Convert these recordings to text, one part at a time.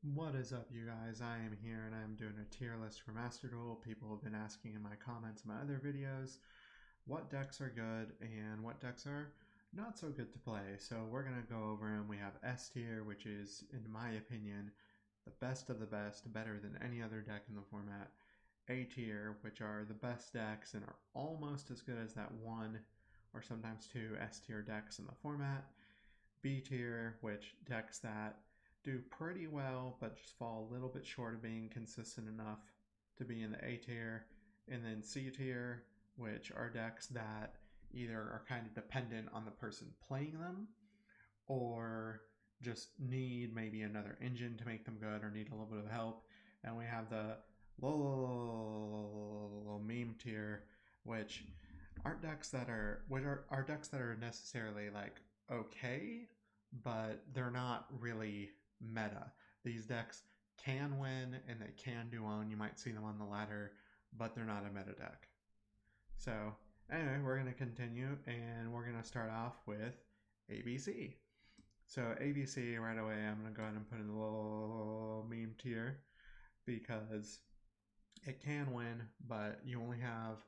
What is up, you guys? I am here and I'm doing a tier list for Master Duel. People have been asking in my comments in my other videos what decks are good and what decks are not so good to play. So we're going to go over them. We have S tier, which is, in my opinion, the best of the best, better than any other deck in the format. A tier, which are the best decks and are almost as good as that one or sometimes two S tier decks in the format. B tier, which decks that do pretty well but just fall a little bit short of being consistent enough to be in the A tier. And then C tier, which are decks that either are kind of dependent on the person playing them or just need maybe another engine to make them good or need a little bit of help. And we have the low meme tier, which aren't decks that are decks that are necessarily like okay, but they're not really meta. These decks can win and they can do on. You might see them on the ladder, but they're not a meta deck. So anyway, we're going to continue and we're going to start off with ABC. So ABC right away, I'm going to go ahead and put in the little meme tier because it can win, but you only have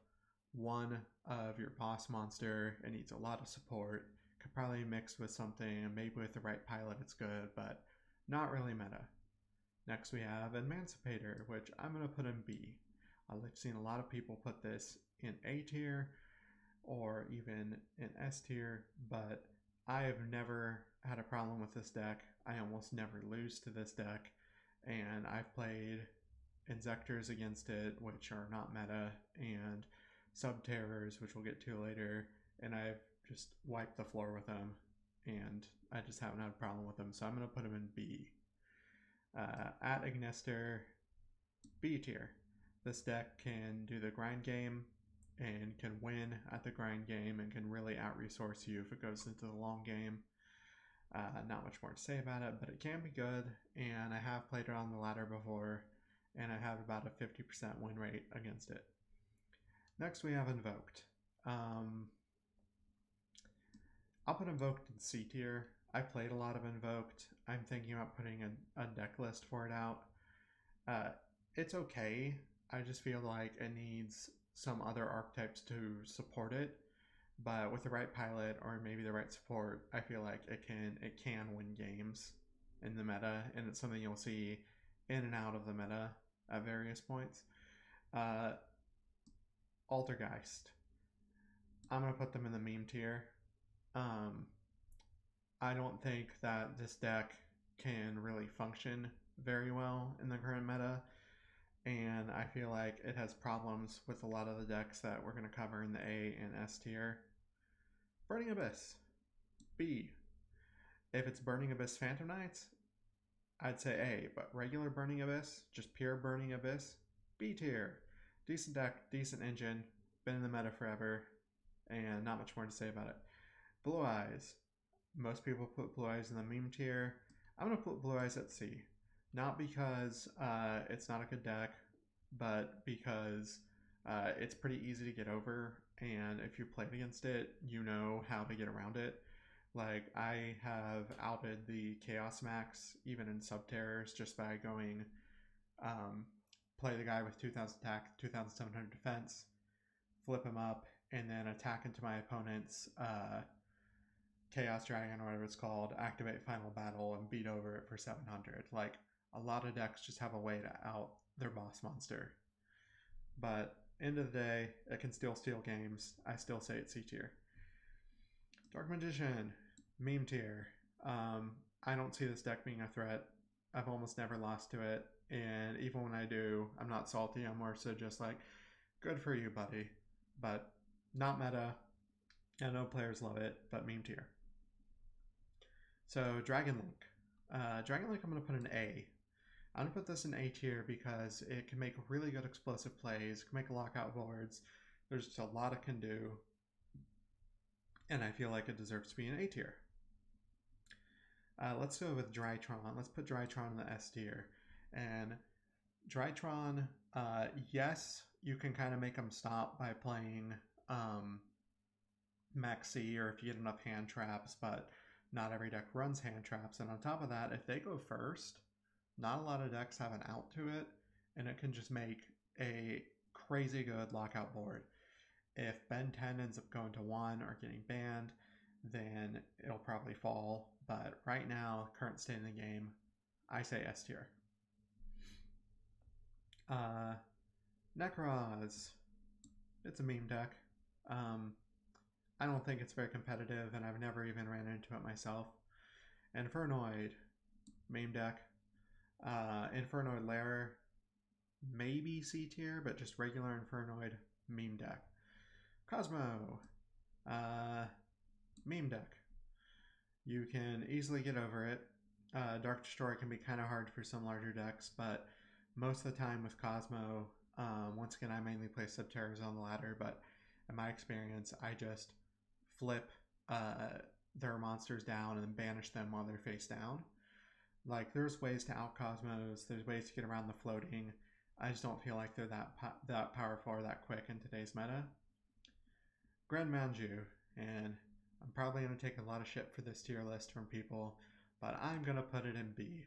one of your boss monster. It needs a lot of support. Could probably mix with something, maybe with the right pilot it's good, but not really meta. Next we have Emancipator, which I'm going to put in B. I've seen a lot of people put this in A tier or even in S tier, but I have never had a problem with this deck. I almost never lose to this deck, and I've played Inzektors against it, which are not meta, and Subterrors, which we'll get to later, and I've just wiped the floor with them, and I just haven't had a problem with them, so I'm going to put them in B. At Ignister, B tier. This deck can do the grind game and can win at the grind game and can really out-resource you if it goes into the long game. Not much more to say about it, but it can be good, and I have played it on the ladder before, and I have about a 50% win rate against it. Next we have Invoked. I'll put Invoked in C tier. I've played a lot of Invoked. I'm thinking about putting a deck list for it out. It's okay. I just feel like it needs some other archetypes to support it. But with the right pilot or maybe the right support, I feel like it can win games in the meta, and it's something you'll see in and out of the meta at various points. Altergeist. I'm going to put them in the meme tier. I don't think that this deck can really function very well in the current meta, and I feel like it has problems with a lot of the decks that we're going to cover in the A and S tier. Burning Abyss, B. If it's Burning Abyss Phantom Knights, I'd say A, but regular Burning Abyss, just pure Burning Abyss, B tier. Decent deck, decent engine, been in the meta forever, and not much more to say about it. Blue Eyes. Most people put Blue Eyes in the meme tier. I'm going to put Blue Eyes at C. Not because it's not a good deck, but because it's pretty easy to get over, and if you played against it, you know how to get around it. Like, I have outed the Chaos Max, even in Subterrors, just by going play the guy with 2000 attack, 2700 defense, flip him up, and then attack into my opponent's Chaos Dragon or whatever it's called, activate Final Battle, and beat over it for 700. Like, a lot of decks just have a way to out their boss monster. But end of the day, it can still steal games. I still say it's C tier. Dark Magician, meme tier. I don't see this deck being a threat. I've almost never lost to it, and even when I do, I'm not salty. I'm more so just like, good for you, buddy. But not meta. I know players love it, but meme tier. So Dragon Link. Dragon Link I'm going to put in A. I'm going to put this in A tier because it can make really good explosive plays, can make lockout boards. There's just a lot it can do, and I feel like it deserves to be in A tier. Let's go with Drytron. Let's put Drytron in the S tier. And Drytron, yes, you can kind of make them stop by playing Max C, or if you get enough hand traps, but not every deck runs hand traps. And on top of that, if they go first, Not a lot of decks have an out to it, and it can just make a crazy good lockout board. If Ben 10 ends up going to 1 or getting banned, then it'll probably fall. But right now, current state of the game, I say S tier. Necroz. It's a meme deck. I don't think it's very competitive, and I've never even ran into it myself. Infernoid. Meme deck. Infernoid Lair. Maybe C tier, but just regular Infernoid meme deck. Cosmo. Meme deck. You can easily get over it. Dark Destroy can be kind of hard for some larger decks, but most of the time with Cosmo, once again, I mainly play Subterrors on the ladder, but in my experience, I just flip their monsters down and banish them while they're face down. Like, there's ways to out Cosmos, there's ways to get around the floating. I just don't feel like they're that powerful or that quick in today's meta. Gren Maju, and I'm probably going to take a lot of shit for this tier list from people, but I'm going to put it in B.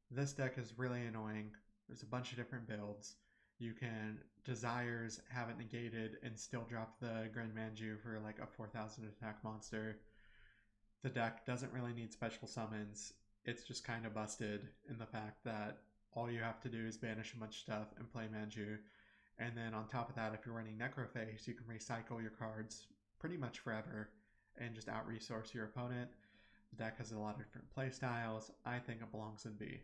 This deck is really annoying. There's a bunch of different builds. You can Desires, have it negated, and still drop the Gren Maju for like a 4,000 attack monster. The deck doesn't really need special summons. It's just kind of busted in the fact that all you have to do is banish a bunch of stuff and play Maju. And then on top of that, if you're running Necrophase, you can recycle your cards pretty much forever and just out-resource your opponent. The deck has a lot of different play styles. I think it belongs in B.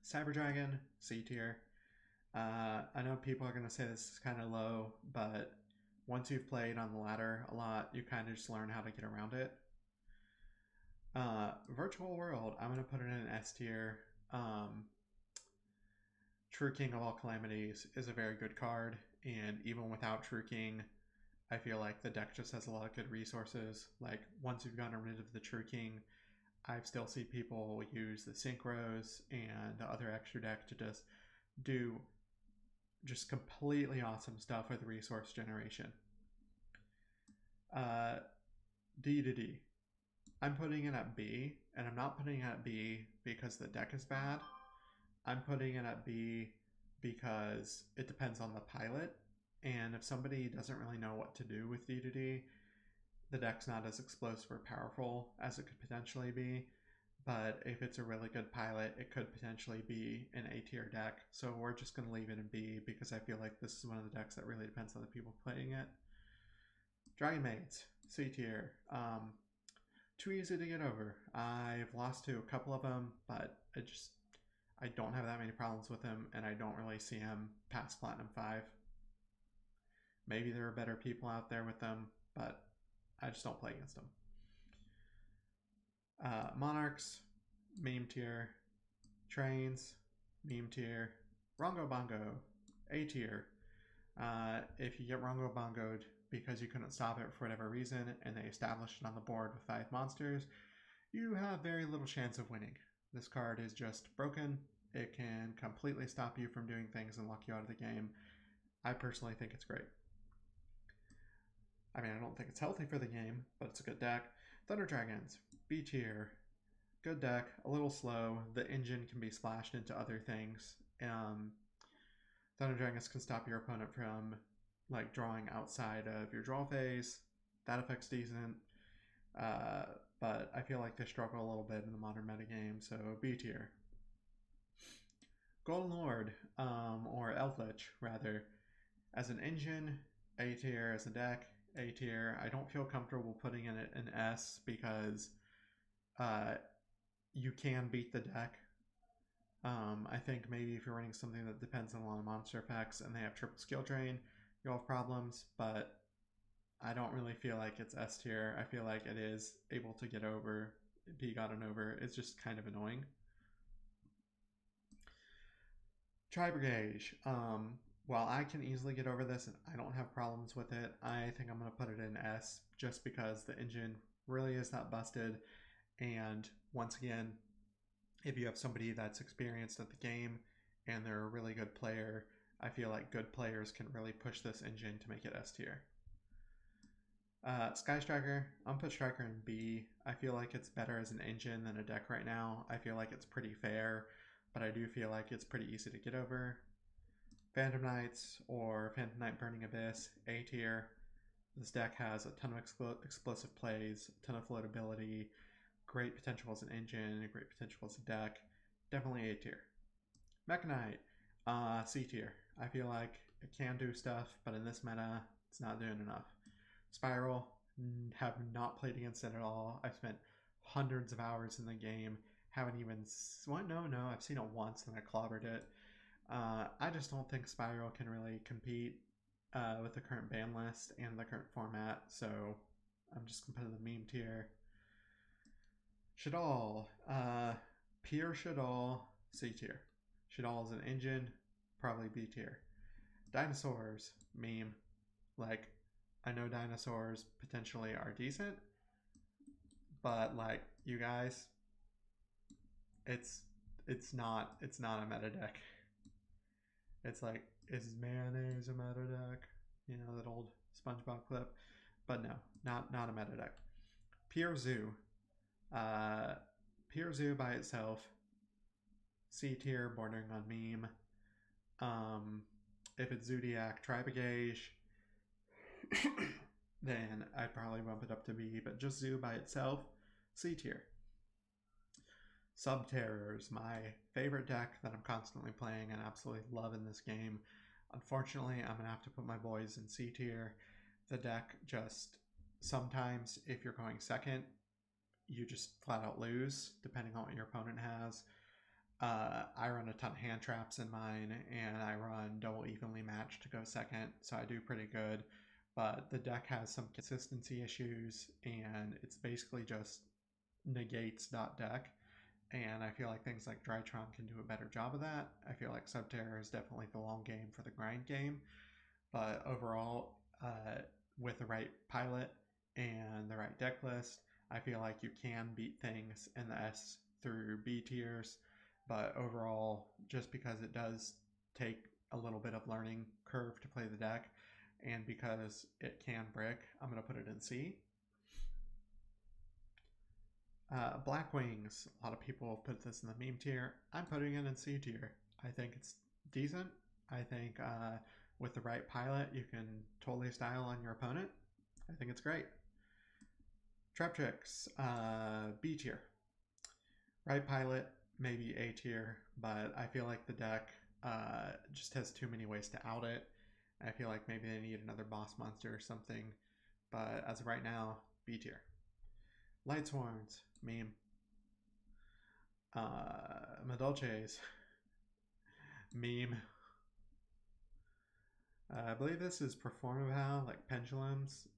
Cyber Dragon, C tier. I know people are going to say this is kind of low, but once you've played on the ladder a lot, you kind of just learn how to get around it. Virtual World, I'm going to put it in S tier. True King of All Calamities is a very good card, and even without True King, I feel like the deck just has a lot of good resources. Like, once you've gotten rid of the True King, I've still seen people use the Synchros and the other extra deck to just do just completely awesome stuff with resource generation. D to D. I'm putting it at B, and I'm not putting it at B because the deck is bad. I'm putting it at B because it depends on the pilot, and if somebody doesn't really know what to do with D to D, the deck's not as explosive or powerful as it could potentially be. But if it's a really good pilot, it could potentially be an A tier deck. So we're just going to leave it in B because I feel like this is one of the decks that really depends on the people playing it. Dragon Maids, C tier. Too easy to get over. I've lost to a couple of them, but I don't have that many problems with him, and I don't really see him past Platinum 5. Maybe there are better people out there with them, but I just don't play against them. Monarchs, meme tier. Trains, meme tier. Rongobongo, A tier. If you get Rongobongoed because you couldn't stop it for whatever reason and they established it on the board with 5 monsters, you have very little chance of winning. This card is just broken. It can completely stop you from doing things and lock you out of the game. I personally think it's great. I mean, I don't think it's healthy for the game, but it's a good deck. Thunder Dragons, B tier. Good deck, a little slow. The engine can be splashed into other things. Thunder Dragons can stop your opponent from like drawing outside of your draw phase. That effect's decent. But I feel like they struggle a little bit in the modern metagame, so B tier. Golden Lord, or Eldritch, rather. As an engine, A tier. As a deck, A tier. I don't feel comfortable putting in it an S because you can beat the deck. I think maybe if you're running something that depends on a lot of monster effects and they have triple skill drain, you'll have problems, but I don't really feel like it's S tier. I feel like it is able to be gotten over. It's just kind of annoying. Tri-Brigade. While I can easily get over this and I don't have problems with it, I think I'm going to put it in S just because the engine really is that busted. And once again, if you have somebody that's experienced at the game and they're a really good player, I feel like good players can really push this engine to make it S tier. Sky Striker, I'm gonna put Striker in B. I feel like it's better as an engine than a deck right now. I feel like it's pretty fair, but I do feel like it's pretty easy to get over. Phantom Knights or Phantom Knight Burning Abyss, A tier. This deck has a ton of explosive plays, a ton of floatability, great potential as an engine, great potential as a deck. Definitely A tier. Mechanite, C tier. I feel like it can do stuff, but in this meta, it's not doing enough. Spiral, have not played against it at all. I've spent hundreds of hours in the game. Haven't even... No, I've seen it once and I clobbered it. I just don't think Spiral can really compete with the current ban list and the current format, so I'm just going to put it in the meme tier. Shaddoll, pure Shaddoll, C tier. Shaddoll is an engine, probably B tier. Dinosaurs, meme. Like, I know Dinosaurs potentially are decent, but like, you guys, it's not a meta deck. It's like, is mayonnaise a meta deck? You know, that old SpongeBob clip. But no, not a meta deck. Pure Zoo. Pure Zoo by itself, C tier, bordering on meme. If it's Zoodiac, Tri-Brigade, then I'd probably bump it up to B, but just Zoo by itself, C tier. Subterrors, my favorite deck that I'm constantly playing and absolutely love in this game. Unfortunately, I'm going to have to put my boys in C tier. The deck just, sometimes if you're going second, you just flat out lose, depending on what your opponent has. I run a ton of hand traps in mine, and I run double evenly matched to go second, so I do pretty good. But the deck has some consistency issues, and it's basically just negates .deck. And I feel like things like Drytron can do a better job of that. I feel like Subterror is definitely the long game for the grind game. But overall, with the right pilot and the right deck list, I feel like you can beat things in the S through B tiers. But overall, just because it does take a little bit of learning curve to play the deck, and because it can brick, I'm going to put it in C. Blackwings, a lot of people put this in the meme tier. I'm putting it in C tier. I think it's decent. I think with the right pilot, you can totally style on your opponent. I think it's great. Trap Tricks, B tier. Right pilot, maybe A tier, but I feel like the deck just has too many ways to out it. I feel like maybe they need another boss monster or something, but as of right now, B tier. Light Swords, meme. Madolches, meme. I believe this is Performavow, like Pendulums.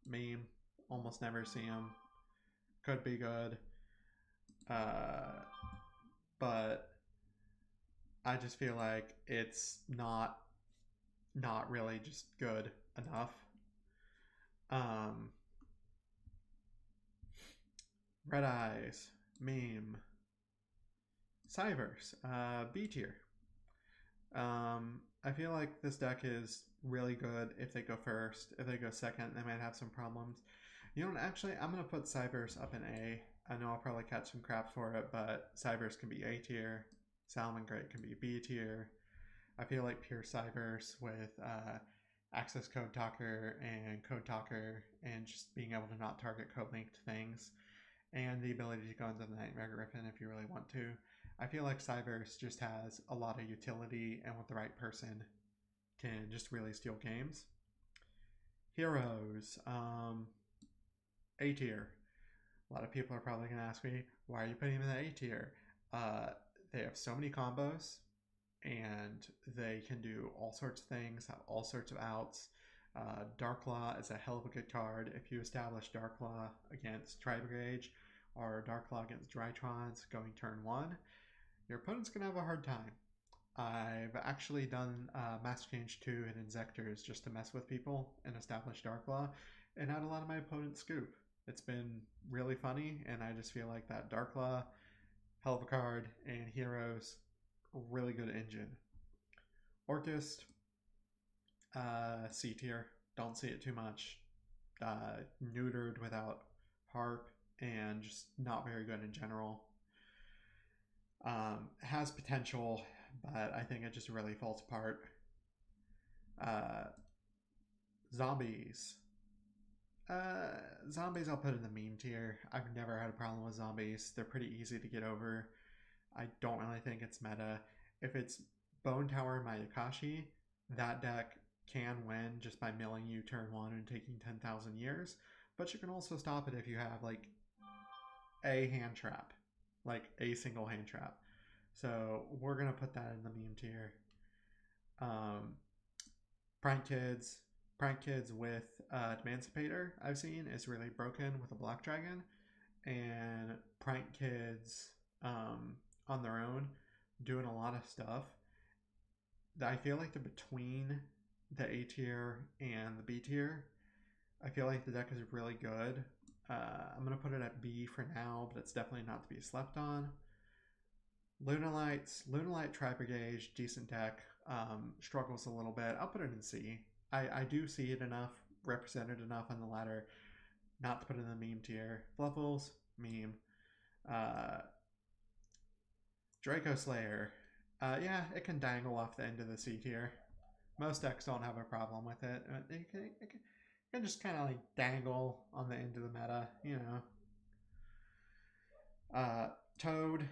Meme. Almost never see them. Could be good. But I just feel like it's not really just good enough. Red Eyes, meme. Cyvers, B tier. I feel like this deck is really good if they go first. If they go second, they might have some problems. You know what, actually, I'm going to put Cyvers up in A. I know I'll probably catch some crap for it, but Cyvers can be A tier. Salamangreat can be B tier. I feel like pure Cyvers with Access Code Talker and Code Talker and just being able to not target code-linked things, and the ability to go into the Nightmare Griffin if you really want to. I feel like Cyvers just has a lot of utility, and with the right person can just really steal games. Heroes, A tier. A lot of people are probably going to ask me, why are you putting them in the A tier? They have so many combos, and they can do all sorts of things, have all sorts of outs. Darklaw is a hell of a good card. If you establish Darklaw against Tri-Brigade or Darklaw against Drytrons going turn 1, your opponent's going to have a hard time. I've actually done Master Change 2 and Inzectors just to mess with people and establish Darklaw, and had a lot of my opponents scoop. It's been really funny, and I just feel like that Darklaw, hell of a card, and Heroes, really good engine. Orcust, C tier. don't see it too much. Neutered without harp, and just not very good in general. Has potential, but I think it just really falls apart. Zombies. Zombies I'll put in the meme tier. I've never had a problem with zombies. They're pretty easy to get over. I don't really think it's meta. If it's Bone Tower Mayakashi, that deck can win just by milling you turn 1 and taking 10,000 years. But you can also stop it if you have like a hand trap. Like a single hand trap. So we're going to put that in the meme tier. Prank Kids with Emancipator I've seen is really broken with a Black Dragon. And Prank Kids on their own doing a lot of stuff. I feel like they're between the A tier and the B tier. I feel like the deck is really good. I'm going to put it at B for now, but it's definitely not to be slept on. Lunalight Tri-Brigade, decent deck. Struggles a little bit. I'll put it in C. I do see it enough, represented enough on the ladder, not to put it in the meme tier. Fluffles, meme. Draco Slayer. Yeah, it can dangle off the end of the C tier. Most decks don't have a problem with it. It can just kind of like dangle on the end of the meta, you know. Toad.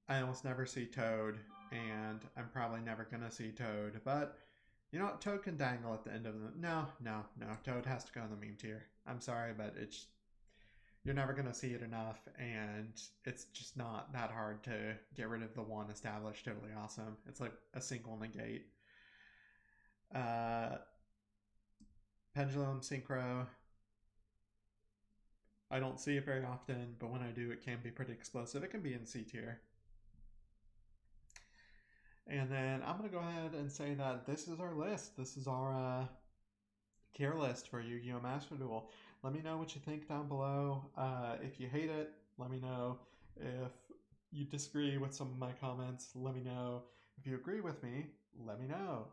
I almost never see Toad, and I'm probably never going to see Toad. But, you know what? Toad can dangle at the end of the... No. Toad has to go in the meme tier. I'm sorry, but it's... You're never going to see it enough, and it's just not that hard to get rid of the one established Totally Awesome. It's like a single negate. Pendulum, Synchro. I don't see it very often, but when I do, it can be pretty explosive. It can be in C tier. And then I'm going to go ahead and say that this is our list. This is our tier list for Yu-Gi-Oh Master Duel. Let me know what you think down below. If you hate it, let me know. If you disagree with some of my comments, let me know. If you agree with me, let me know.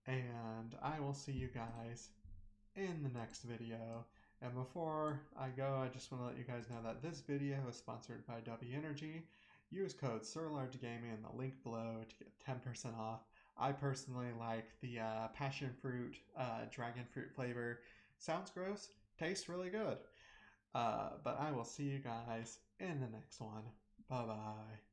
And I will see you guys in the next video. And before I go, I just want to let you guys know that this video is sponsored by W Energy. Use code SirLargeGaming in the link below to get 10% off. I personally like the passion fruit, dragon fruit flavor. Sounds gross, tastes really good. But I will see you guys in the next one. Bye-bye.